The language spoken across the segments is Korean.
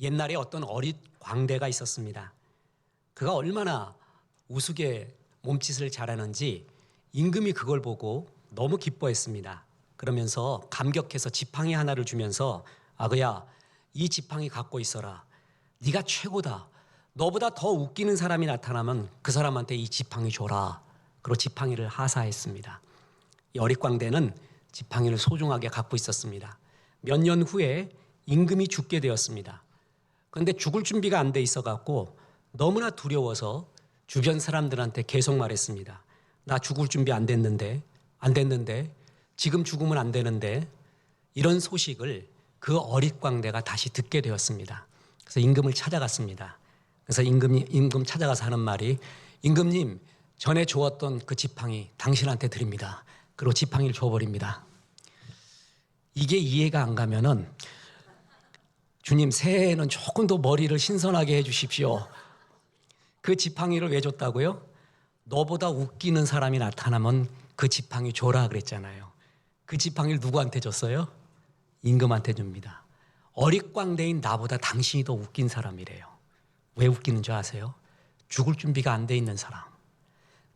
옛날에 어떤 어릿 광대가 있었습니다. 그가 얼마나 우스개 몸짓을 잘하는지 임금이 그걸 보고 너무 기뻐했습니다. 그러면서 감격해서 지팡이 하나를 주면서 아그야, 이 지팡이 갖고 있어라. 네가 최고다. 너보다 더 웃기는 사람이 나타나면 그 사람한테 이 지팡이 줘라. 그리고 지팡이를 하사했습니다. 이 어릿광대는 지팡이를 소중하게 갖고 있었습니다. 몇 년 후에 임금이 죽게 되었습니다. 그런데 죽을 준비가 안 돼 있어갖고 너무나 두려워서 주변 사람들한테 계속 말했습니다. 나 죽을 준비 안 됐는데, 지금 죽으면 안 되는데, 이런 소식을 그 어릿광대가 다시 듣게 되었습니다. 그래서 임금을 찾아갔습니다. 그래서 임금 찾아가서 하는 말이, 임금님, 전에 주었던 그 지팡이 당신한테 드립니다. 그리고 지팡이를 줘버립니다. 이게 이해가 안 가면은, 주님, 새해에는 조금 더 머리를 신선하게 해주십시오. 그 지팡이를 왜 줬다고요? 너보다 웃기는 사람이 나타나면 그 지팡이 줘라 그랬잖아요. 그 지팡이를 누구한테 줬어요? 임금한테 줍니다. 어릿광대인 나보다 당신이 더 웃긴 사람이래요. 왜 웃기는 줄 아세요? 죽을 준비가 안 돼 있는 사람,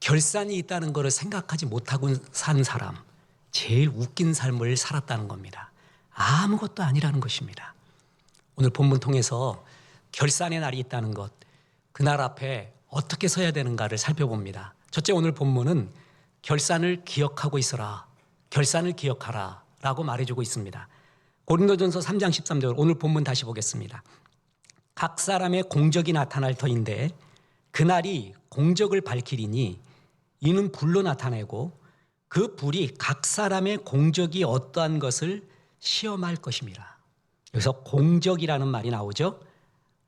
결산이 있다는 것을 생각하지 못하고 산 사람, 제일 웃긴 삶을 살았다는 겁니다. 아무것도 아니라는 것입니다. 오늘 본문 통해서 결산의 날이 있다는 것, 그날 앞에 어떻게 서야 되는가를 살펴봅니다. 첫째, 오늘 본문은 결산을 기억하고 있어라, 결산을 기억하라 라고 말해주고 있습니다. 고린도전서 3장 13절, 오늘 본문 다시 보겠습니다. 각 사람의 공적이 나타날 터인데 그날이 공적을 밝히리니 이는 불로 나타내고 그 불이 각 사람의 공적이 어떠한 것을 시험할 것임이라. 여기서 공적이라는 말이 나오죠.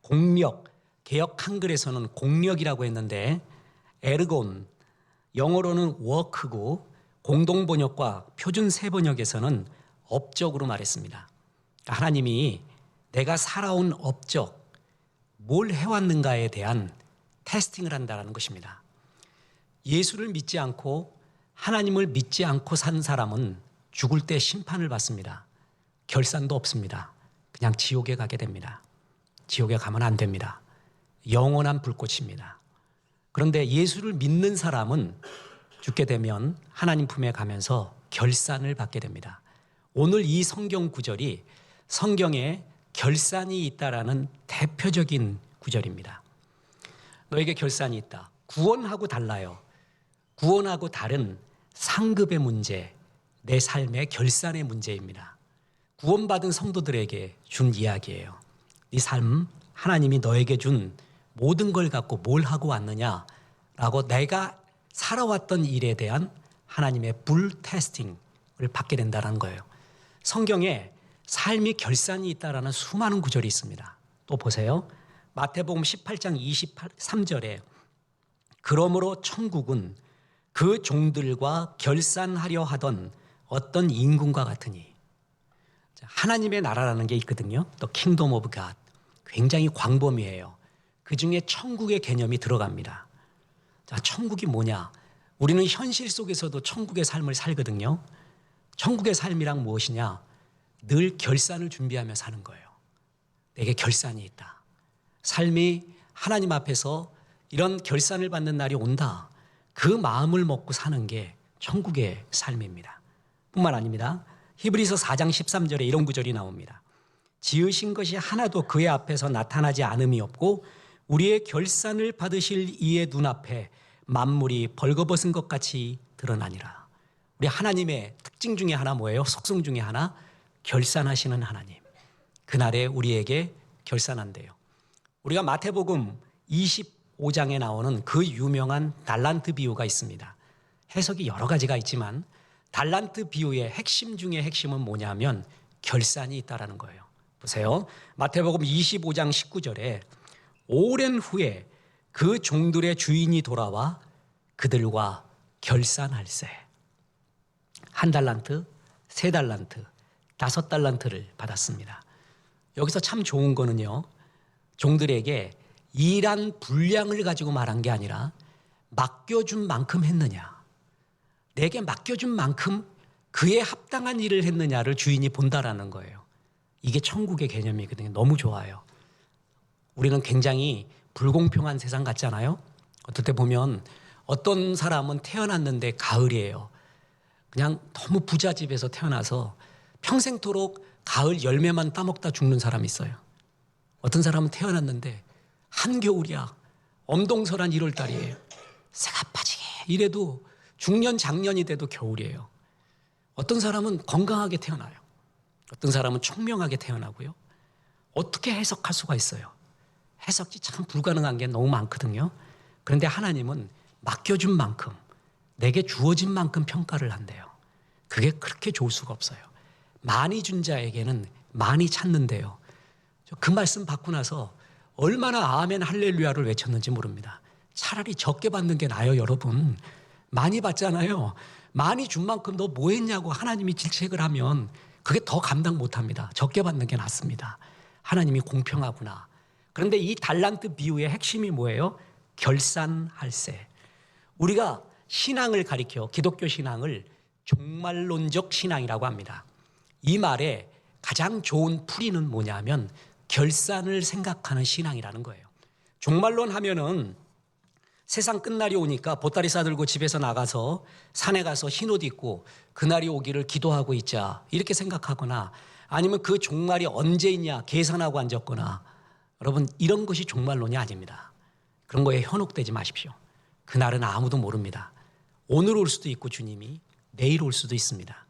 공력, 개역 한글에서는 공력이라고 했는데 에르곤, 영어로는 워크고 공동번역과 표준 세번역에서는 업적으로 말했습니다. 하나님이 내가 살아온 업적, 뭘 해왔는가에 대한 테스팅을 한다는 것입니다. 예수를 믿지 않고 하나님을 믿지 않고 산 사람은 죽을 때 심판을 받습니다. 결산도 없습니다. 그냥 지옥에 가게 됩니다. 지옥에 가면 안 됩니다. 영원한 불꽃입니다. 그런데 예수를 믿는 사람은 죽게 되면 하나님 품에 가면서 결산을 받게 됩니다. 오늘 이 성경 구절이 성경에 결산이 있다라는 대표적인 구절입니다. 너에게 결산이 있다. 구원하고 달라요. 구원하고 다른 상급의 문제, 내 삶의 결산의 문제입니다. 구원받은 성도들에게 준 이야기예요. 네 삶, 하나님이 너에게 준 모든 걸 갖고 뭘 하고 왔느냐라고 내가 살아왔던 일에 대한 하나님의 불 테스팅을 받게 된다는 거예요. 성경에 삶이 결산이 있다라는 수많은 구절이 있습니다. 또 보세요. 마태복음 18장 23절에 그러므로 천국은 그 종들과 결산하려 하던 어떤 임금과 같으니, 하나님의 나라라는 게 있거든요. 또 킹덤 오브 갓, 굉장히 광범위해요. 그중에 천국의 개념이 들어갑니다. 자, 천국이 뭐냐? 우리는 현실 속에서도 천국의 삶을 살거든요. 천국의 삶이란 무엇이냐? 늘 결산을 준비하며 사는 거예요. 내게 결산이 있다. 삶이 하나님 앞에서 이런 결산을 받는 날이 온다. 그 마음을 먹고 사는 게 천국의 삶입니다. 뿐만 아닙니다. 히브리서 4장 13절에 이런 구절이 나옵니다. 지으신 것이 하나도 그의 앞에서 나타나지 않음이 없고 우리의 결산을 받으실 이의 눈앞에 만물이 벌거벗은 것 같이 드러나니라. 우리 하나님의 특징 중에 하나 뭐예요? 속성 중에 하나, 결산하시는 하나님. 그날에 우리에게 결산한대요. 우리가 마태복음 25장에 나오는 그 유명한 달란트 비유가 있습니다. 해석이 여러 가지가 있지만 달란트 비유의 핵심 중에 핵심은 뭐냐면 결산이 있다라는 거예요. 보세요. 마태복음 25장 19절에 오랜 후에 그 종들의 주인이 돌아와 그들과 결산할세. 1달란트, 3달란트, 5달란트를 받았습니다. 여기서 참 좋은 거는요, 종들에게 일한 분량을 가지고 말한 게 아니라 맡겨준 만큼 했느냐, 내게 맡겨준 만큼 그에 합당한 일을 했느냐를 주인이 본다라는 거예요. 이게 천국의 개념이거든요. 너무 좋아요. 우리는 굉장히 불공평한 세상 같잖아요. 어떨 때 보면 어떤 사람은 태어났는데 가을이에요. 그냥 너무 부자 집에서 태어나서 평생토록 가을 열매만 따먹다 죽는 사람이 있어요. 어떤 사람은 태어났는데 한겨울이야. 엄동설한 1월 달이에요. 새가 빠지게 이래도 중년 장년이 돼도 겨울이에요. 어떤 사람은 건강하게 태어나요. 어떤 사람은 총명하게 태어나고요. 어떻게 해석할 수가 있어요? 해석이 참 불가능한 게 너무 많거든요. 그런데 하나님은 맡겨준 만큼, 내게 주어진 만큼 평가를 한대요. 그게 그렇게 좋을 수가 없어요. 많이 준 자에게는 많이 찾는데요. 그 말씀 받고 나서 얼마나 아멘 할렐루야를 외쳤는지 모릅니다. 차라리 적게 받는 게 나아요, 여러분. 많이 받잖아요. 많이 준 만큼 너 뭐 했냐고 하나님이 질책을 하면 그게 더 감당 못합니다. 적게 받는 게 낫습니다. 하나님이 공평하구나. 그런데 이 달란트 비유의 핵심이 뭐예요? 결산할세. 우리가 신앙을 가리켜 기독교 신앙을 종말론적 신앙이라고 합니다. 이 말에 가장 좋은 풀이는 뭐냐면 결산을 생각하는 신앙이라는 거예요. 종말론 하면은 세상 끝날이 오니까 보따리 싸들고 집에서 나가서 산에 가서 흰옷 입고 그날이 오기를 기도하고 있자 이렇게 생각하거나 아니면 그 종말이 언제 있냐 계산하고 앉았거나 여러분 이런 것이 종말론이 아닙니다. 그런 거에 현혹되지 마십시오. 그날은 아무도 모릅니다. 오늘 올 수도 있고 주님이 내일 올 수도 있습니다.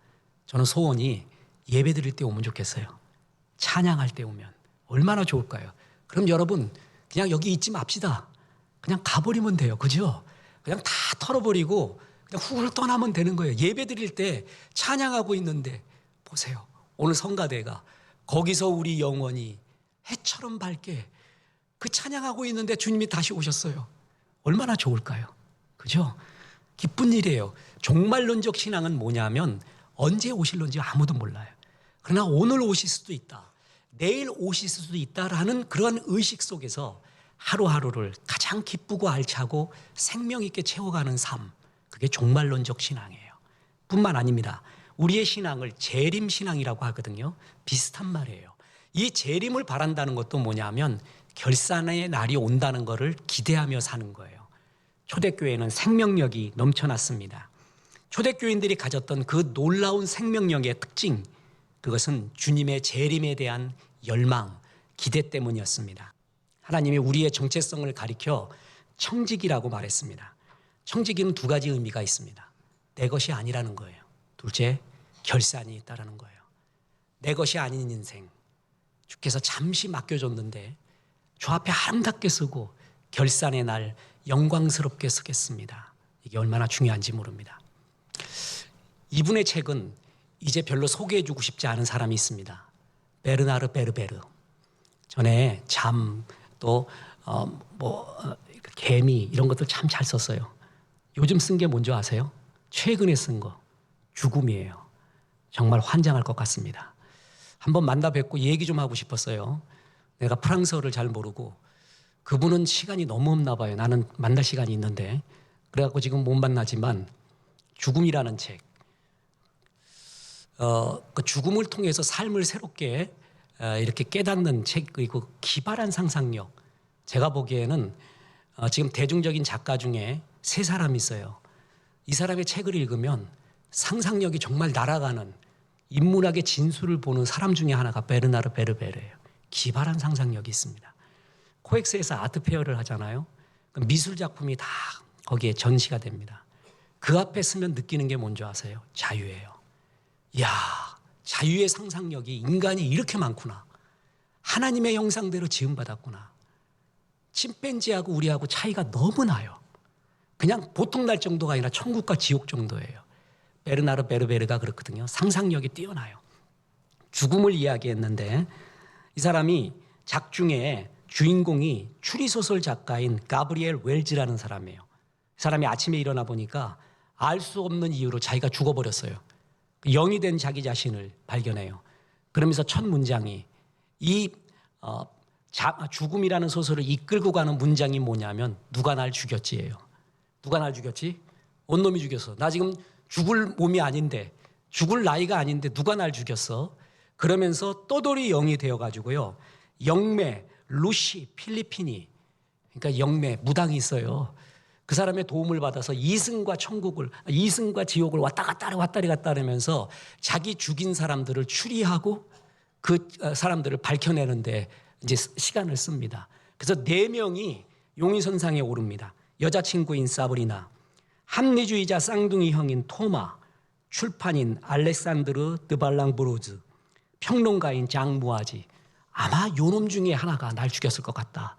저는 소원이 예배 드릴 때 오면 좋겠어요. 찬양할 때 오면 얼마나 좋을까요? 그럼 여러분 그냥 여기 있지 맙시다. 그냥 가버리면 돼요. 그죠? 그냥 다 털어버리고 그냥 훌 떠나면 되는 거예요. 예배 드릴 때 찬양하고 있는데 보세요. 오늘 성가대가 거기서 우리 영혼이 해처럼 밝게 그 찬양하고 있는데 주님이 다시 오셨어요. 얼마나 좋을까요? 그죠? 기쁜 일이에요. 종말론적 신앙은 뭐냐면 언제 오실런지 아무도 몰라요. 그러나 오늘 오실 수도 있다. 내일 오실 수도 있다라는 그런 의식 속에서 하루하루를 가장 기쁘고 알차고 생명 있게 채워가는 삶. 그게 종말론적 신앙이에요. 뿐만 아닙니다. 우리의 신앙을 재림 신앙이라고 하거든요. 비슷한 말이에요. 이 재림을 바란다는 것도 뭐냐면 결산의 날이 온다는 것을 기대하며 사는 거예요. 초대교회는 생명력이 넘쳐났습니다. 초대교인들이 가졌던 그 놀라운 생명력의 특징, 그것은 주님의 재림에 대한 열망, 기대 때문이었습니다. 하나님이 우리의 정체성을 가리켜 청지기라고 말했습니다. 청지기는 두 가지 의미가 있습니다. 내 것이 아니라는 거예요. 둘째, 결산이 있다는 거예요. 내 것이 아닌 인생, 주께서 잠시 맡겨줬는데 주 앞에 아름답게 쓰고 결산의 날 영광스럽게 쓰겠습니다. 이게 얼마나 중요한지 모릅니다. 이분의 책은 이제 별로 소개해주고 싶지 않은 사람이 있습니다. 베르나르 베르베르. 전에 잠, 또 개미 이런 것들 참 잘 썼어요. 요즘 쓴 게 뭔지 아세요? 최근에 쓴 거 죽음이에요. 정말 환장할 것 같습니다. 한번 만나 뵙고 얘기 좀 하고 싶었어요. 내가 프랑스어를 잘 모르고 그분은 시간이 너무 없나 봐요. 나는 만날 시간이 있는데 그래갖고 지금 못 만나지만 죽음이라는 책, 그 죽음을 통해서 삶을 새롭게 이렇게 깨닫는 책, 그리고 기발한 상상력. 제가 보기에는 지금 대중적인 작가 중에 세 사람이 있어요. 이 사람의 책을 읽으면 상상력이 정말 날아가는 인문학의 진수를 보는 사람 중에 하나가 베르나르 베르베르예요. 기발한 상상력이 있습니다. 코엑스에서 아트페어를 하잖아요. 미술 작품이 다 거기에 전시가 됩니다. 그 앞에 서면 느끼는 게 뭔지 아세요? 자유예요. 이야, 자유의 상상력이 인간이 이렇게 많구나. 하나님의 형상대로 지음받았구나. 침팬지하고 우리하고 차이가 너무 나요. 그냥 보통 날 정도가 아니라 천국과 지옥 정도예요. 베르나르 베르베르가 그렇거든요. 상상력이 뛰어나요. 죽음을 이야기했는데 이 사람이 작중에 주인공이 추리소설 작가인 가브리엘 웰즈라는 사람이에요. 이 사람이 아침에 일어나 보니까 알 수 없는 이유로 자기가 죽어버렸어요. 영이 된 자기 자신을 발견해요. 그러면서 첫 문장이 이 죽음이라는 소설을 이끌고 가는 문장이 뭐냐면 누가 날 죽였지예요. 누가 날 죽였지? 온놈이 죽였어. 나 지금 죽을 몸이 아닌데, 죽을 나이가 아닌데 누가 날 죽였어? 그러면서 떠돌이 영이 되어가지고요. 영매, 루시 필리핀이, 그러니까 영매 무당이 있어요. 그 사람의 도움을 받아서 이승과 지옥을 왔다 갔다 하면서 자기 죽인 사람들을 추리하고 그 사람들을 밝혀내는데 이제 시간을 씁니다. 그래서 4명이 용의선상에 오릅니다. 여자친구인 사브리나, 합리주의자 쌍둥이 형인 토마, 출판인 알렉산드르 드발랑브로즈, 평론가인 장무아지. 아마 요놈 중에 하나가 날 죽였을 것 같다.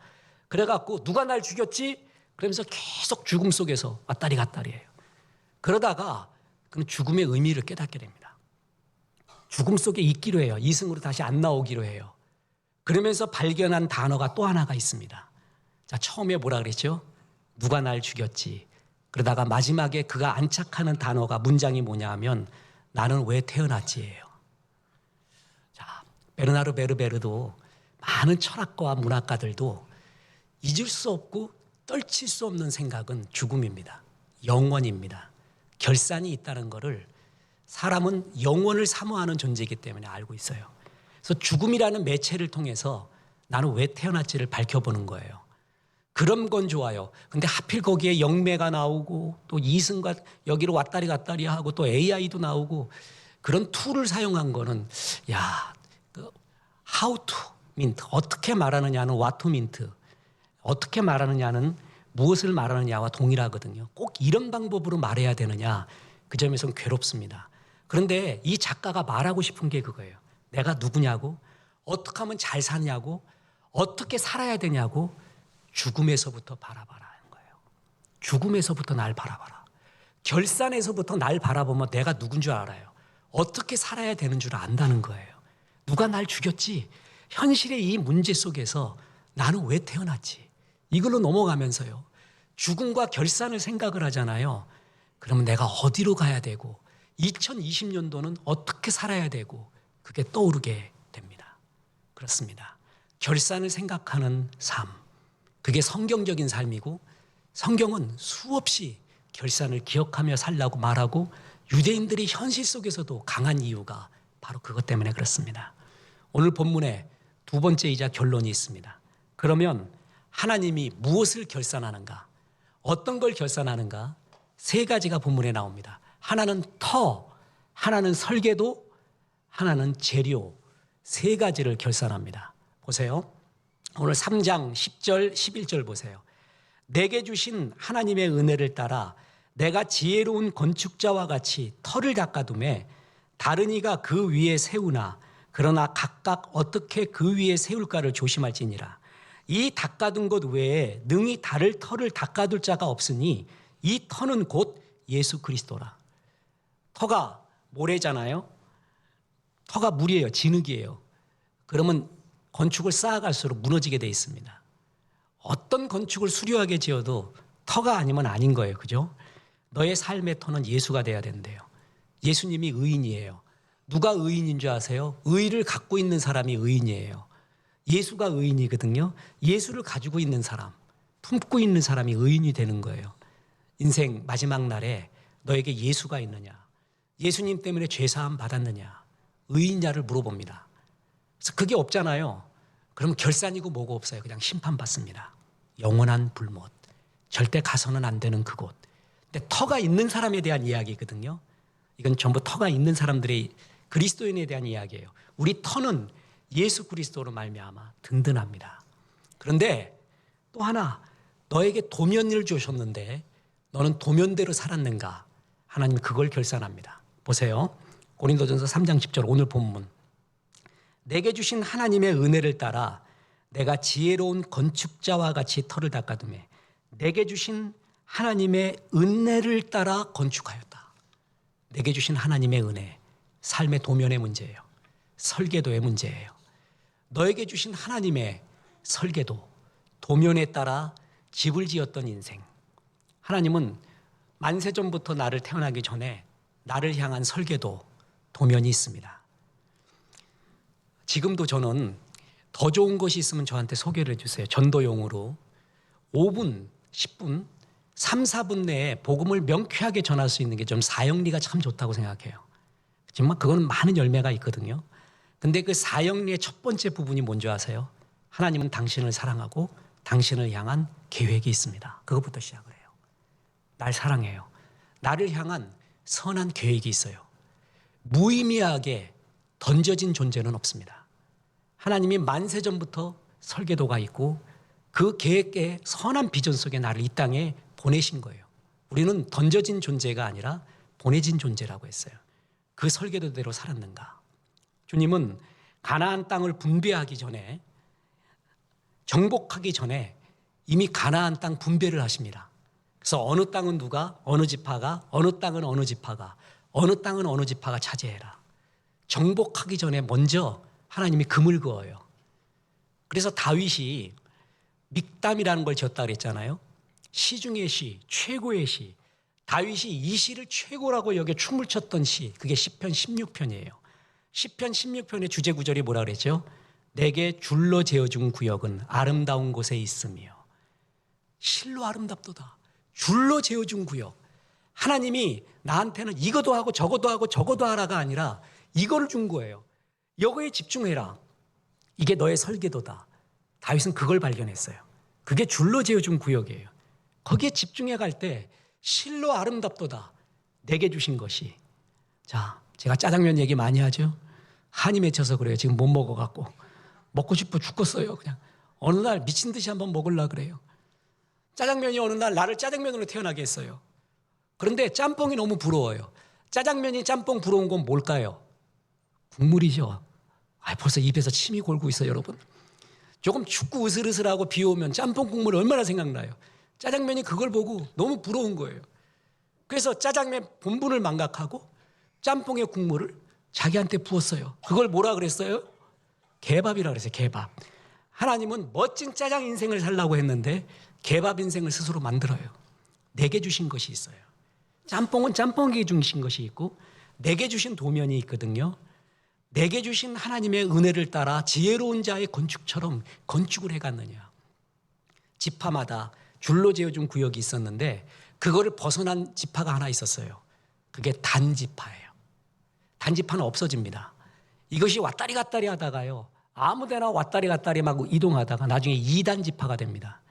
그래갖고 누가 날 죽였지? 그러면서 계속 죽음 속에서 왔다리 갔다리 해요. 그러다가 그는 죽음의 의미를 깨닫게 됩니다. 죽음 속에 있기로 해요. 이승으로 다시 안 나오기로 해요. 그러면서 발견한 단어가 또 하나가 있습니다. 자, 처음에 뭐라 그랬죠? 누가 날 죽였지? 그러다가 마지막에 그가 안착하는 단어가, 문장이 뭐냐 하면 나는 왜 태어났지예요. 자, 베르나르 베르베르도 많은 철학가와 문학가들도 잊을 수 없고 떨칠 수 없는 생각은 죽음입니다. 영원입니다. 결산이 있다는 것을 사람은 영원을 사모하는 존재이기 때문에 알고 있어요. 그래서 죽음이라는 매체를 통해서 나는 왜 태어났지를 밝혀보는 거예요. 그런 건 좋아요. 근데 하필 거기에 영매가 나오고 또 이승과 여기로 왔다리 갔다리 하고 또 AI도 나오고 그런 툴을 사용한 거는 how to mint, 어떻게 말하느냐는 what to mint, 어떻게 말하느냐는 무엇을 말하느냐와 동일하거든요. 꼭 이런 방법으로 말해야 되느냐, 그 점에서는 괴롭습니다. 그런데 이 작가가 말하고 싶은 게 그거예요. 내가 누구냐고, 어떻게 하면 잘 사냐고, 어떻게 살아야 되냐고 죽음에서부터 바라봐라 하는 거예요. 죽음에서부터 날 바라봐라. 결산에서부터 날 바라보면 내가 누군 줄 알아요. 어떻게 살아야 되는 줄 안다는 거예요. 누가 날 죽였지? 현실의 이 문제 속에서 나는 왜 태어났지? 이걸로 넘어가면서요. 죽음과 결산을 생각을 하잖아요. 그러면 내가 어디로 가야 되고 2020년도는 어떻게 살아야 되고 그게 떠오르게 됩니다. 그렇습니다. 결산을 생각하는 삶, 그게 성경적인 삶이고 성경은 수없이 결산을 기억하며 살라고 말하고 유대인들이 현실 속에서도 강한 이유가 바로 그것 때문에 그렇습니다. 오늘 본문에 두 번째이자 결론이 있습니다. 그러면 하나님이 무엇을 결산하는가? 어떤 걸 결산하는가? 3가지가 본문에 나옵니다. 하나는 터, 하나는 설계도, 하나는 재료, 3가지를 결산합니다. 보세요. 오늘 3장 10절, 11절 보세요. 내게 주신 하나님의 은혜를 따라 내가 지혜로운 건축자와 같이 터를 닦아두매 다른 이가 그 위에 세우나 그러나 각각 어떻게 그 위에 세울까를 조심할지니라. 이 닦아둔 것 외에 능히 다를 터를 닦아둘 자가 없으니 이 터는 곧 예수 그리스도라. 터가 모래잖아요. 터가 물이에요. 진흙이에요. 그러면 건축을 쌓아갈수록 무너지게 돼 있습니다. 어떤 건축을 수려하게 지어도 터가 아니면 아닌 거예요. 그죠? 너의 삶의 터는 예수가 돼야 된대요. 예수님이 의인이에요. 누가 의인인 줄 아세요? 의를 갖고 있는 사람이 의인이에요. 예수가 의인이거든요. 예수를 가지고 있는 사람, 품고 있는 사람이 의인이 되는 거예요. 인생 마지막 날에 너에게 예수가 있느냐, 예수님 때문에 죄사함 받았느냐, 의인냐를 물어봅니다. 그래서 그게 없잖아요. 그럼 결산이고 뭐고 없어요. 그냥 심판받습니다. 영원한 불못, 절대 가서는 안 되는 그곳. 근데 터가 있는 사람에 대한 이야기거든요. 이건 전부 터가 있는 사람들의, 그리스도인에 대한 이야기예요. 우리 터는 예수 그리스도로 말미암아 든든합니다. 그런데 또 하나, 너에게 도면을 주셨는데 너는 도면대로 살았는가? 하나님 그걸 결산합니다. 보세요. 고린도전서 3장 10절 오늘 본문. 내게 주신 하나님의 은혜를 따라 내가 지혜로운 건축자와 같이 터를 닦아두매 내게 주신 하나님의 은혜를 따라 건축하였다. 내게 주신 하나님의 은혜, 삶의 도면의 문제예요. 설계도의 문제예요. 너에게 주신 하나님의 설계도, 도면에 따라 집을 지었던 인생. 하나님은 만세전부터 나를 태어나기 전에 나를 향한 설계도, 도면이 있습니다. 지금도 저는 더 좋은 것이 있으면 저한테 소개를 해주세요. 전도용으로 5분, 10분, 3, 4분 내에 복음을 명쾌하게 전할 수 있는 게 좀 사형리가 참 좋다고 생각해요. 정말 그거는 많은 열매가 있거든요. 근데 그 사형리의 첫 번째 부분이 뭔지 아세요? 하나님은 당신을 사랑하고 당신을 향한 계획이 있습니다. 그것부터 시작을 해요. 날 사랑해요. 나를 향한 선한 계획이 있어요. 무의미하게 던져진 존재는 없습니다. 하나님이 만세전부터 설계도가 있고 그 계획의 선한 비전 속에 나를 이 땅에 보내신 거예요. 우리는 던져진 존재가 아니라 보내진 존재라고 했어요. 그 설계도대로 살았는가? 주님은 가나안 땅을 분배하기 전에, 정복하기 전에 이미 가나안 땅 분배를 하십니다. 그래서 어느 땅은 누가, 어느 지파가, 어느 땅은 어느 지파가, 어느 땅은 어느 지파가 차지해라. 정복하기 전에 먼저 하나님이 금을 그어요. 그래서 다윗이 믹담이라는 걸 지었다 그랬잖아요. 시 중의 시, 최고의 시. 다윗이 이 시를 최고라고 여겨 춤을 췄던 시, 그게 시편 16편이에요. 시편 16편의 주제 구절이 뭐라 그랬죠? 내게 줄로 재어준 구역은 아름다운 곳에 있으며. 실로 아름답도다. 줄로 재어준 구역. 하나님이 나한테는 이거도 하고 저거도 하고 저거도 하라가 아니라 이거를 준 거예요. 여기에 집중해라. 이게 너의 설계도다. 다윗은 그걸 발견했어요. 그게 줄로 재어준 구역이에요. 거기에 집중해 갈 때 실로 아름답도다. 내게 주신 것이. 자, 제가 짜장면 얘기 많이 하죠. 한이 맺혀서 그래요. 지금 못 먹어갖고. 먹고 싶어 죽겠어요. 그냥 어느 날 미친 듯이 한번 먹으려고 그래요. 짜장면이 어느 날 나를 짜장면으로 태어나게 했어요. 그런데 짬뽕이 너무 부러워요. 짜장면이 짬뽕 부러운 건 뭘까요? 국물이죠. 벌써 입에서 침이 골고 있어요, 여러분. 조금 춥고 으슬으슬하고 비 오면 짬뽕 국물 얼마나 생각나요. 짜장면이 그걸 보고 너무 부러운 거예요. 그래서 짜장면 본분을 망각하고 짬뽕의 국물을 자기한테 부었어요. 그걸 뭐라 그랬어요? 개밥이라 그랬어요. 개밥. 하나님은 멋진 짜장 인생을 살라고 했는데 개밥 인생을 스스로 만들어요. 내게 주신 것이 있어요. 짬뽕은 짬뽕에게 주신 것이 있고 내게 주신 도면이 있거든요. 내게 주신 하나님의 은혜를 따라 지혜로운 자의 건축처럼 건축을 해갔느냐. 지파마다 줄로 재어준 구역이 있었는데 그거를 벗어난 지파가 하나 있었어요. 그게 단지파예요. 단지파는 없어집니다. 이것이 왔다리 갔다리 하다가요. 아무데나 왔다리 갔다리 막 이동하다가 나중에 2단 지파가 됩니다.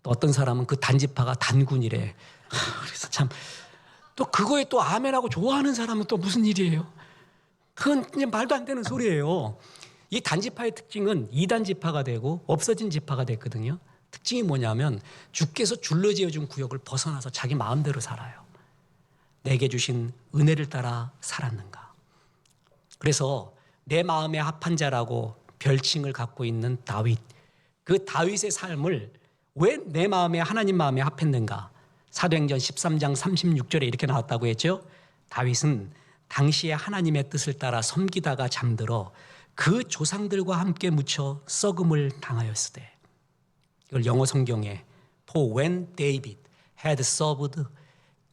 또 어떤 사람은 그 단지파가 단군이래. 그래서 참 또 그거에 또 아멘하고 좋아하는 사람은 또 무슨 일이에요? 그건 그냥 말도 안 되는 소리예요. 이 단지파의 특징은 2단 지파가 되고 없어진 지파가 됐거든요. 특징이 뭐냐면 주께서 줄로 지어준 구역을 벗어나서 자기 마음대로 살아요. 내게 주신 은혜를 따라 살았는가. 그래서 내 마음에 합한 자라고 별칭을 갖고 있는 다윗. 그 다윗의 삶을 왜 내 마음에 하나님 마음에 합했는가. 사도행전 13장 36절에 이렇게 나왔다고 했죠. 다윗은 당시에 하나님의 뜻을 따라 섬기다가 잠들어 그 조상들과 함께 묻혀 썩음을 당하였으되. 이걸 영어 성경에 For when David had served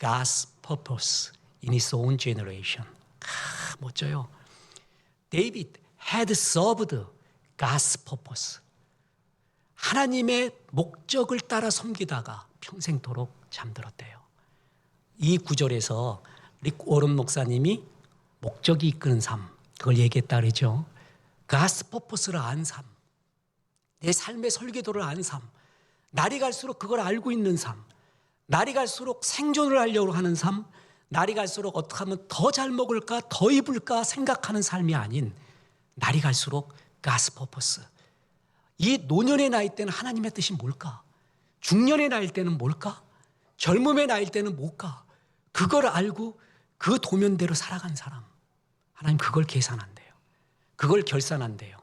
God's purpose in his own generation. 멋져요. David had served God's purpose. 하나님의 목적을 따라 섬기다가 평생토록 잠들었대요. 이 구절에서 릭 워런 목사님이 목적이 이끄는 삶, 그걸 얘기했다 그러죠. God's purpose를 안 삶, 내 삶의 설계도를 안 삶, 날이 갈수록 그걸 알고 있는 삶, 날이 갈수록 생존을 하려고 하는 삶, 날이 갈수록 어떻게 하면 더 잘 먹을까, 더 입을까 생각하는 삶이 아닌 날이 갈수록 God's purpose. 이 노년의 나이 때는 하나님의 뜻이 뭘까? 중년의 나이 때는 뭘까? 젊음의 나이 때는 뭘까? 그걸 알고 그 도면대로 살아간 사람. 하나님 그걸 계산한대요. 그걸 결산한대요.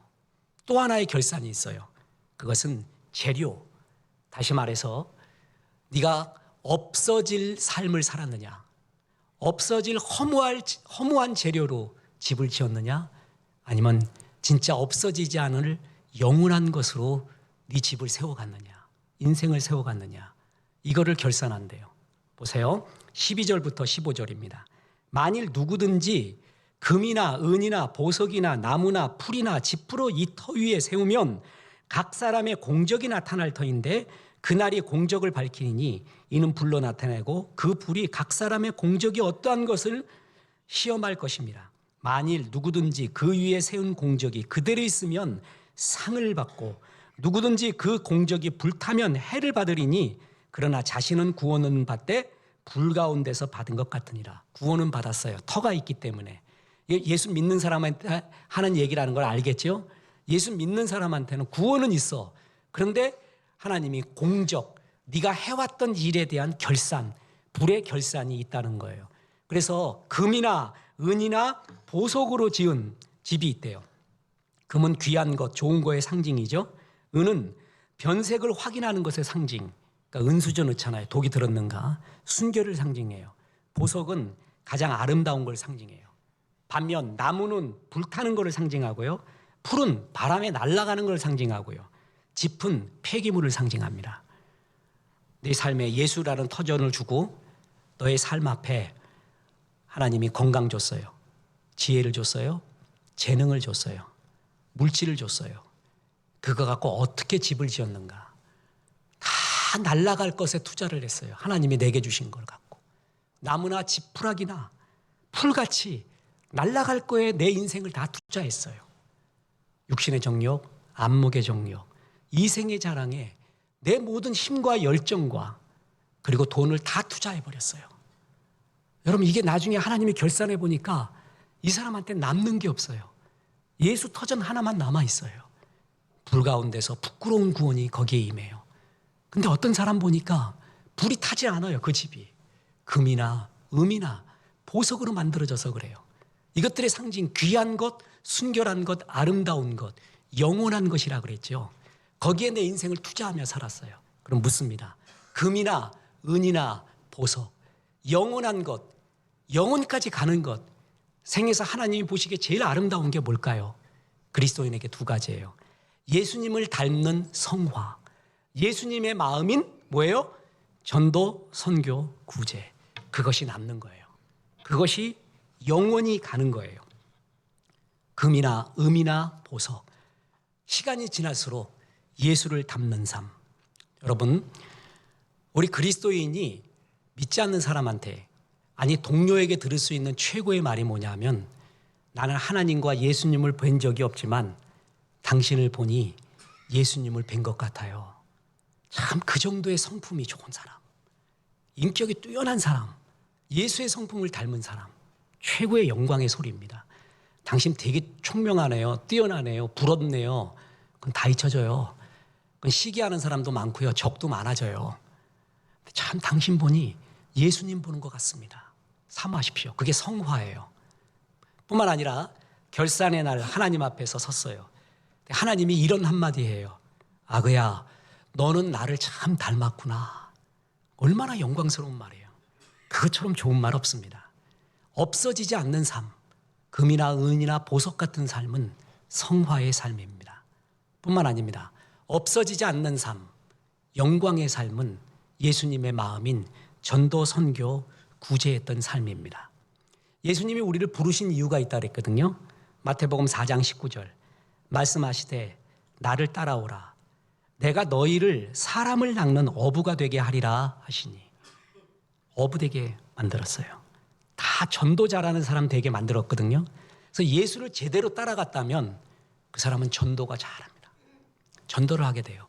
또 하나의 결산이 있어요. 그것은 재료. 다시 말해서 네가 없어질 삶을 살았느냐, 없어질 허무한 재료로 집을 지었느냐, 아니면 진짜 없어지지 않을 영원한 것으로 네 집을 세워갔느냐, 인생을 세워갔느냐, 이거를 결산한대요. 보세요. 12절부터 15절입니다. 만일 누구든지 금이나 은이나 보석이나 나무나 풀이나 지푸로 이 터 위에 세우면 각 사람의 공적이 나타날 터인데 그날이 공적을 밝히니 이는 불로 나타내고 그 불이 각 사람의 공적이 어떠한 것을 시험할 것입니다. 만일 누구든지 그 위에 세운 공적이 그대로 있으면 상을 받고 누구든지 그 공적이 불타면 해를 받으리니 그러나 자신은 구원은 받되 불 가운데서 받은 것 같으니라. 구원은 받았어요. 터가 있기 때문에. 예수 믿는 사람한테 하는 얘기라는 걸 알겠죠? 예수 믿는 사람한테는 구원은 있어. 그런데 하나님이 공적, 네가 해왔던 일에 대한 결산, 불의 결산이 있다는 거예요. 그래서 금이나 은이나 보석으로 지은 집이 있대요. 금은 귀한 것, 좋은 거의 상징이죠. 은은 변색을 확인하는 것의 상징. 그러니까 은수저 넣잖아요. 독이 들었는가. 순결을 상징해요. 보석은 가장 아름다운 걸 상징해요. 반면 나무는 불타는 것을 상징하고요. 풀은 바람에 날아가는 걸 상징하고요. 짚은 폐기물을 상징합니다. 네 삶에 예수라는 터전을 주고 너의 삶 앞에 하나님이 건강 줬어요. 지혜를 줬어요. 재능을 줬어요. 물질을 줬어요. 그거 갖고 어떻게 집을 지었는가. 다 날아갈 것에 투자를 했어요. 하나님이 내게 주신 걸 갖고. 나무나 지푸라기나 풀같이 날아갈 거에 내 인생을 다 투자했어요. 육신의 정욕, 안목의 정욕, 이생의 자랑에 내 모든 힘과 열정과 그리고 돈을 다 투자해버렸어요. 여러분 이게 나중에 하나님이 결산해 보니까 이 사람한테 남는 게 없어요. 예수 터전 하나만 남아있어요. 불 가운데서 부끄러운 구원이 거기에 임해요. 근데 어떤 사람 보니까 불이 타지 않아요. 그 집이. 금이나 음이나 보석으로 만들어져서 그래요. 이것들의 상징, 귀한 것, 순결한 것, 아름다운 것, 영원한 것이라 그랬죠. 거기에 내 인생을 투자하며 살았어요. 그럼 묻습니다. 금이나 은이나 보석, 영원한 것, 영원까지 가는 것, 생에서 하나님이 보시기에 제일 아름다운 게 뭘까요? 그리스도인에게 두 가지예요. 예수님을 닮는 성화, 예수님의 마음인 뭐예요? 전도, 선교, 구제. 그것이 남는 거예요. 그것이 영원히 가는 거예요. 금이나 음이나 보석, 시간이 지날수록 예수를 닮는 삶. 여러분, 우리 그리스도인이 믿지 않는 사람한테, 아니 동료에게 들을 수 있는 최고의 말이 뭐냐면, 나는 하나님과 예수님을 뵌 적이 없지만 당신을 보니 예수님을 뵌 것 같아요. 참 그 정도의 성품이 좋은 사람, 인격이 뛰어난 사람, 예수의 성품을 닮은 사람, 최고의 영광의 소리입니다. 당신 되게 총명하네요, 뛰어나네요, 부럽네요. 그건 다 잊혀져요. 그건 시기하는 사람도 많고요, 적도 많아져요. 참 당신 보니 예수님 보는 것 같습니다. 사모하십시오. 그게 성화예요. 뿐만 아니라 결산의 날 하나님 앞에서 섰어요. 하나님이 이런 한마디 해요. 아그야, 너는 나를 참 닮았구나. 얼마나 영광스러운 말이에요. 그것처럼 좋은 말 없습니다. 없어지지 않는 삶, 금이나 은이나 보석 같은 삶은 성화의 삶입니다. 뿐만 아닙니다. 없어지지 않는 삶, 영광의 삶은 예수님의 마음인 전도, 선교, 구제했던 삶입니다. 예수님이 우리를 부르신 이유가 있다 그랬거든요. 마태복음 4장 19절 말씀하시되 나를 따라오라. 내가 너희를 사람을 낚는 어부가 되게 하리라 하시니. 어부 되게 만들었어요. 다 전도 잘하는 사람 되게 만들었거든요. 그래서 예수를 제대로 따라갔다면 그 사람은 전도가 잘합니다. 전도를 하게 돼요.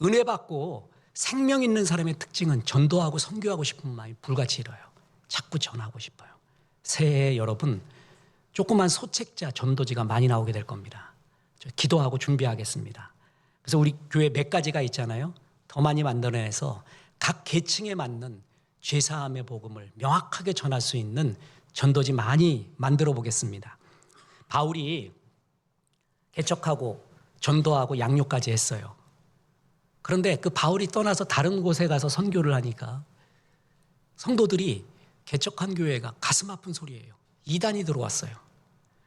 은혜 받고 생명 있는 사람의 특징은 전도하고 선교하고 싶은 마음이 불같이 일어요. 자꾸 전하고 싶어요. 새해에 여러분 조그만 소책자 전도지가 많이 나오게 될 겁니다. 기도하고 준비하겠습니다. 그래서 우리 교회 몇 가지가 있잖아요. 더 많이 만들어내서 각 계층에 맞는 죄사함의 복음을 명확하게 전할 수 있는 전도지 많이 만들어 보겠습니다. 바울이 개척하고 전도하고 양육까지 했어요. 그런데 그 바울이 떠나서 다른 곳에 가서 선교를 하니까 성도들이 개척한 교회가 가슴 아픈 소리예요. 이단이 들어왔어요.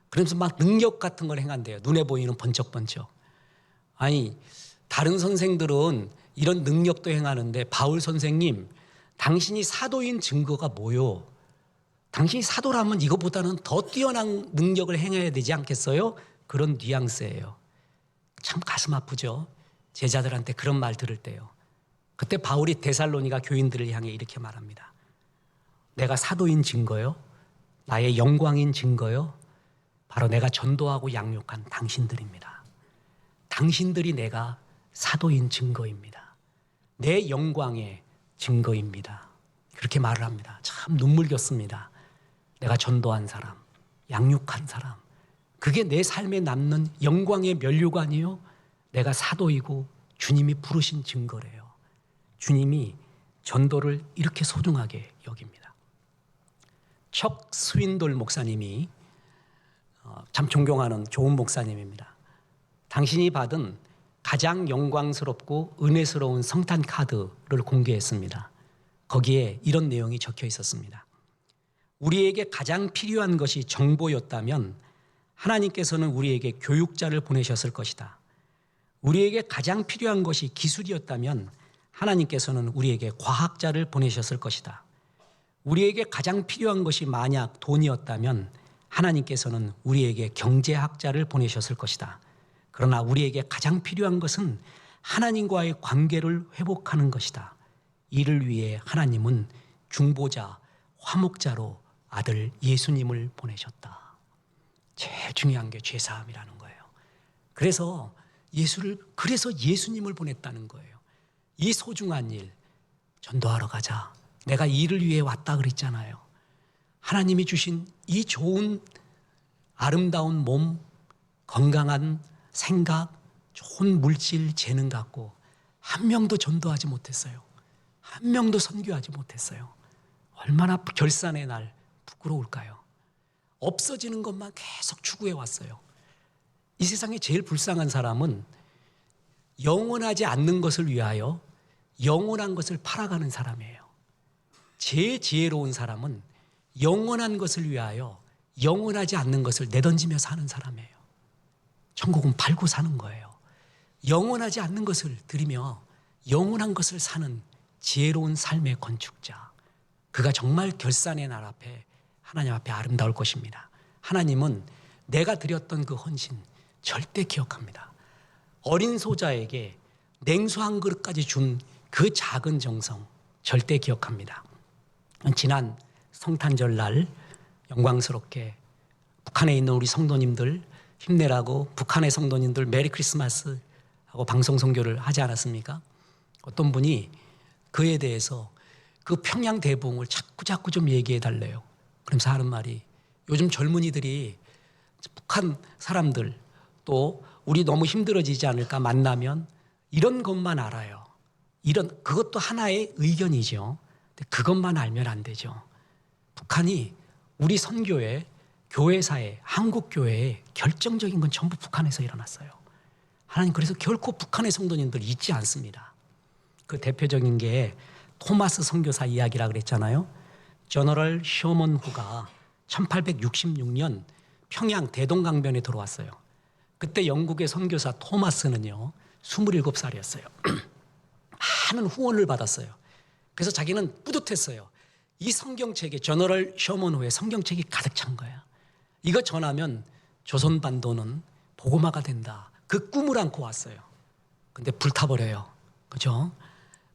그러면서 막 능력 같은 걸 행한대요. 눈에 보이는 번쩍번쩍. 아니 다른 선생들은 이런 능력도 행하는데 바울 선생님, 당신이 사도인 증거가 뭐요? 당신이 사도라면 이거보다는 더 뛰어난 능력을 행해야 되지 않겠어요? 그런 뉘앙스예요. 참 가슴 아프죠? 제자들한테 그런 말 들을 때요. 그때 바울이 데살로니가 교인들을 향해 이렇게 말합니다. 내가 사도인 증거요? 나의 영광인 증거요? 바로 내가 전도하고 양육한 당신들입니다. 당신들이 내가 사도인 증거입니다. 내 영광의 증거입니다. 그렇게 말을 합니다. 참 눈물겼습니다. 내가 전도한 사람, 양육한 사람, 그게 내 삶에 남는 영광의 면류관이요, 내가 사도이고 주님이 부르신 증거래요. 주님이 전도를 이렇게 소중하게 여깁니다. 척 스윈돌 목사님이 참 존경하는 좋은 목사님입니다. 당신이 받은 가장 영광스럽고 은혜스러운 성탄 카드를 공개했습니다. 거기에 이런 내용이 적혀 있었습니다. 우리에게 가장 필요한 것이 정보였다면 하나님께서는 우리에게 교육자를 보내셨을 것이다. 우리에게 가장 필요한 것이 기술이었다면 하나님께서는 우리에게 과학자를 보내셨을 것이다. 우리에게 가장 필요한 것이 만약 돈이었다면 하나님께서는 우리에게 경제학자를 보내셨을 것이다. 그러나 우리에게 가장 필요한 것은 하나님과의 관계를 회복하는 것이다. 이를 위해 하나님은 중보자, 화목자로 아들 예수님을 보내셨다. 제일 중요한 게 죄사함이라는 거예요. 그래서 예수님을 보냈다는 거예요. 이 소중한 일, 전도하러 가자. 내가 이를 위해 왔다 그랬잖아요. 하나님이 주신 이 좋은 아름다운 몸, 건강한 생각, 좋은 물질, 재능 갖고 한 명도 전도하지 못했어요. 한 명도 선교하지 못했어요. 얼마나 결산의 날 부끄러울까요? 없어지는 것만 계속 추구해 왔어요. 이 세상에 제일 불쌍한 사람은 영원하지 않는 것을 위하여 영원한 것을 팔아가는 사람이에요. 제일 지혜로운 사람은 영원한 것을 위하여 영원하지 않는 것을 내던지며 사는 사람이에요. 천국은 팔고 사는 거예요. 영원하지 않는 것을 드리며 영원한 것을 사는 지혜로운 삶의 건축자. 그가 정말 결산의 날 앞에 하나님 앞에 아름다울 것입니다. 하나님은 내가 드렸던 그 헌신 절대 기억합니다. 어린 소자에게 냉수 한 그릇까지 준 그 작은 정성 절대 기억합니다. 지난 성탄절 날 영광스럽게 북한에 있는 우리 성도님들 힘내라고 북한의 성도님들 메리 크리스마스 하고 방송 선교를 하지 않았습니까? 어떤 분이 그에 대해서 그 평양 대붕을 자꾸 좀 얘기해 달래요. 그러면서 하는 말이 요즘 젊은이들이 북한 사람들 또 우리 너무 힘들어지지 않을까 만나면 이런 것만 알아요. 그것도 하나의 의견이죠. 근데 그것만 알면 안 되죠. 북한이 우리 선교회, 교회사에, 한국교회에 결정적인 건 전부 북한에서 일어났어요. 하나님 그래서 결코 북한의 성도님들 잊지 않습니다. 그 대표적인 게 토마스 선교사 이야기라 그랬잖아요. 저너럴 셔먼 후가 1866년 평양 대동강변에 들어왔어요. 그때 영국의 선교사 토마스는요 27살이었어요. 많은 후원을 받았어요. 그래서 자기는 뿌듯했어요. 이 성경책에 저너럴 셔먼 후에 성경책이 가득 찬 거야. 이거 전하면 조선반도는 복음화가 된다. 그 꿈을 안고 왔어요. 근데 불타버려요. 그죠?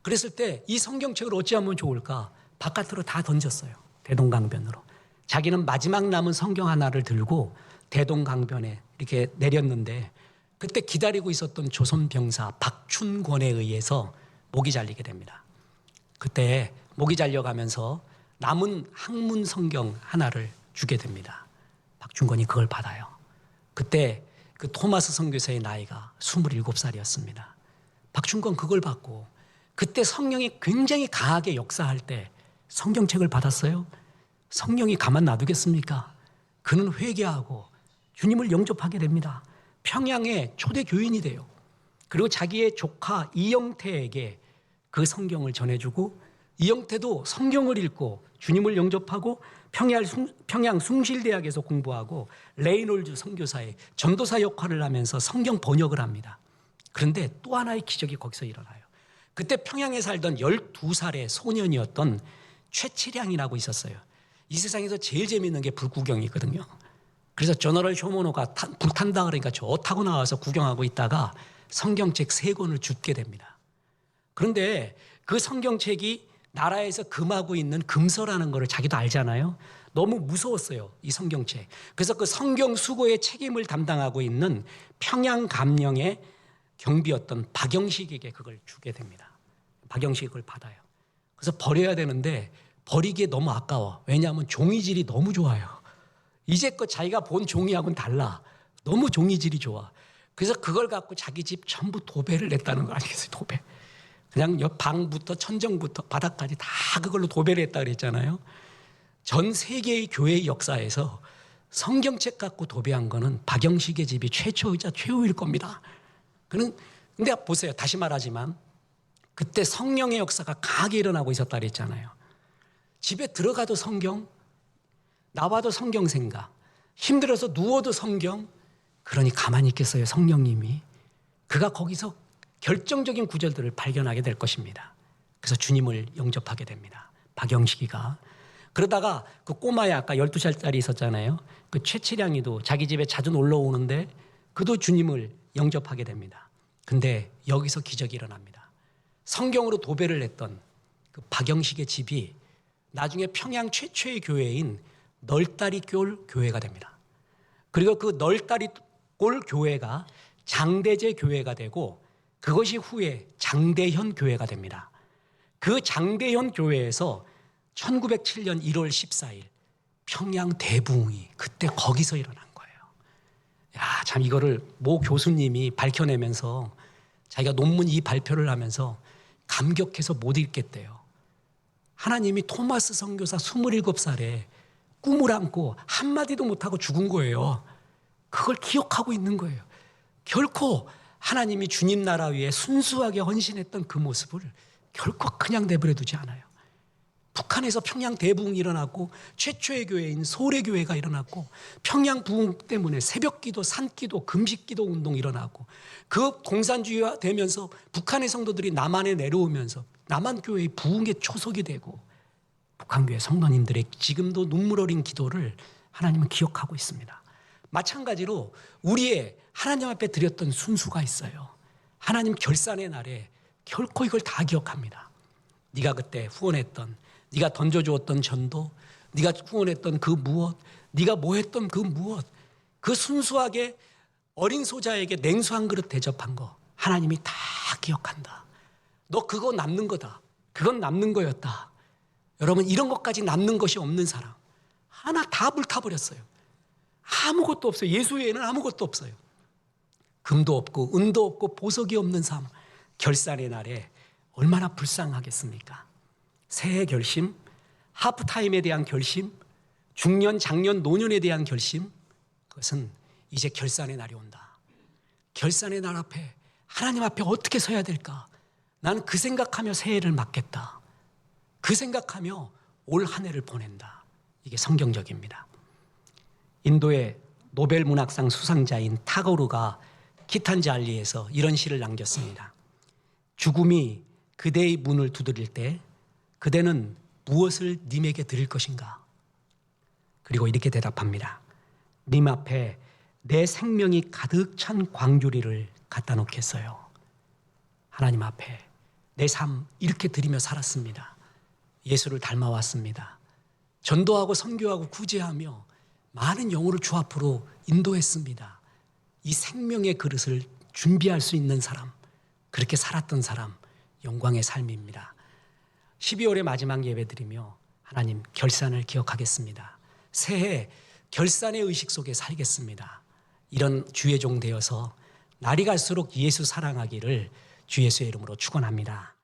그랬을 때 이 성경책을 어찌하면 좋을까? 바깥으로 다 던졌어요. 대동강변으로. 자기는 마지막 남은 성경 하나를 들고 대동강변에 이렇게 내렸는데 그때 기다리고 있었던 조선 병사 박춘권에 의해서 목이 잘리게 됩니다. 그때 목이 잘려가면서 남은 학문 성경 하나를 주게 됩니다. 박춘권이 그걸 받아요. 그때 그 토마스 선교사의 나이가 27살이었습니다. 박춘권 그걸 받고 그때 성령이 굉장히 강하게 역사할 때 성경책을 받았어요. 성령이 가만 놔두겠습니까? 그는 회개하고 주님을 영접하게 됩니다. 평양의 초대 교인이 돼요. 그리고 자기의 조카 이영태에게 그 성경을 전해주고 이영태도 성경을 읽고 주님을 영접하고 평양 숭실대학에서 공부하고 레이놀즈 선교사의 전도사 역할을 하면서 성경 번역을 합니다. 그런데 또 하나의 기적이 거기서 일어나요. 그때 평양에 살던 12살의 소년이었던 최치량이라고 있었어요. 이 세상에서 제일 재미있는 게 불구경이거든요. 그래서 저너럴 쇼모노가 불탄다 그러니까 저 타고 나와서 구경하고 있다가 성경책 3권을 줍게 됩니다. 그런데 그 성경책이 나라에서 금하고 있는 금서라는 거를 자기도 알잖아요. 너무 무서웠어요, 이 성경책. 그래서 그 성경 수고의 책임을 담당하고 있는 평양 감령의 경비였던 박영식에게 그걸 주게 됩니다. 박영식이 그걸 받아요. 그래서 버려야 되는데 버리기에 너무 아까워. 왜냐하면 종이질이 너무 좋아요. 이제껏 자기가 본 종이하고는 달라. 너무 종이질이 좋아. 그래서 그걸 갖고 자기 집 전부 도배를 냈다는 거 아니겠어요? 도배. 그냥 옆 방부터 천정부터 바닥까지 다 그걸로 도배를 했다 그랬잖아요. 전 세계의 교회의 역사에서 성경책 갖고 도배한 거는 박영식의 집이 최초이자 최후일 겁니다. 근데 보세요. 다시 말하지만 그때 성령의 역사가 강하게 일어나고 있었다 그랬잖아요. 집에 들어가도 성경, 나와도 성경 생각, 힘들어서 누워도 성경. 그러니 가만히 있겠어요, 성령님이. 그가 거기서 결정적인 구절들을 발견하게 될 것입니다. 그래서 주님을 영접하게 됩니다. 박영식이가. 그러다가 그 꼬마야 아까 12살짜리 있었잖아요. 그 최치량이도 자기 집에 자주 놀러 오는데 그도 주님을 영접하게 됩니다. 근데 여기서 기적이 일어납니다. 성경으로 도배를 했던 그 박영식의 집이 나중에 평양 최초의 교회인 널다리골 교회가 됩니다. 그리고 그 널다리골 교회가 장대제 교회가 되고 그것이 후에 장대현 교회가 됩니다. 그 장대현 교회에서 1907년 1월 14일 평양 대부흥이 그때 거기서 일어난 거예요. 야, 참 이거를 모 교수님이 밝혀내면서 자기가 논문 이 발표를 하면서 감격해서 못 읽겠대요. 하나님이 토마스 선교사 27살에 꿈을 안고 한마디도 못하고 죽은 거예요. 그걸 기억하고 있는 거예요. 결코 하나님이 주님 나라 위에 순수하게 헌신했던 그 모습을 결코 그냥 내버려 두지 않아요. 북한에서 평양 대부흥이 일어났고 최초의 교회인 소래교회가 일어났고 평양 부흥 때문에 새벽기도, 산기도, 금식기도 운동이 일어나고 그 공산주의화 되면서 북한의 성도들이 남한에 내려오면서 남한교회의 부흥의 초석이 되고 북한교회 성도님들의 지금도 눈물 어린 기도를 하나님은 기억하고 있습니다. 마찬가지로 우리의 하나님 앞에 드렸던 순수가 있어요. 하나님 결산의 날에 결코 이걸 다 기억합니다. 네가 그때 후원했던, 네가 던져주었던 전도, 네가 후원했던 그 무엇, 네가 뭐 했던 그 무엇, 그 순수하게 어린 소자에게 냉수 한 그릇 대접한 거 하나님이 다 기억한다. 너 그거 남는 거다. 그건 남는 거였다. 여러분 이런 것까지 남는 것이 없는 사람 하나 다 불타버렸어요. 아무것도 없어요. 예수 외에는 아무것도 없어요. 금도 없고 은도 없고 보석이 없는 삶. 결산의 날에 얼마나 불쌍하겠습니까? 새해 결심, 하프타임에 대한 결심, 중년, 장년, 노년에 대한 결심, 그것은 이제 결산의 날이 온다. 결산의 날 앞에 하나님 앞에 어떻게 서야 될까? 나는 그 생각하며 새해를 맞겠다. 그 생각하며 올 한 해를 보낸다. 이게 성경적입니다. 인도의 노벨 문학상 수상자인 타고르가 기탄잘리에서 이런 시를 남겼습니다. 죽음이 그대의 문을 두드릴 때 그대는 무엇을 님에게 드릴 것인가? 그리고 이렇게 대답합니다. 님 앞에 내 생명이 가득 찬 광주리를 갖다 놓겠어요. 하나님 앞에 내 삶 이렇게 드리며 살았습니다. 예수를 닮아왔습니다. 전도하고 선교하고 구제하며 많은 영혼을 주 앞으로 인도했습니다. 이 생명의 그릇을 준비할 수 있는 사람, 그렇게 살았던 사람, 영광의 삶입니다. 12월의 마지막 예배드리며 하나님 결산을 기억하겠습니다. 새해 결산의 의식 속에 살겠습니다. 이런 주의 종 되어서 날이 갈수록 예수 사랑하기를 주 예수의 이름으로 축원합니다.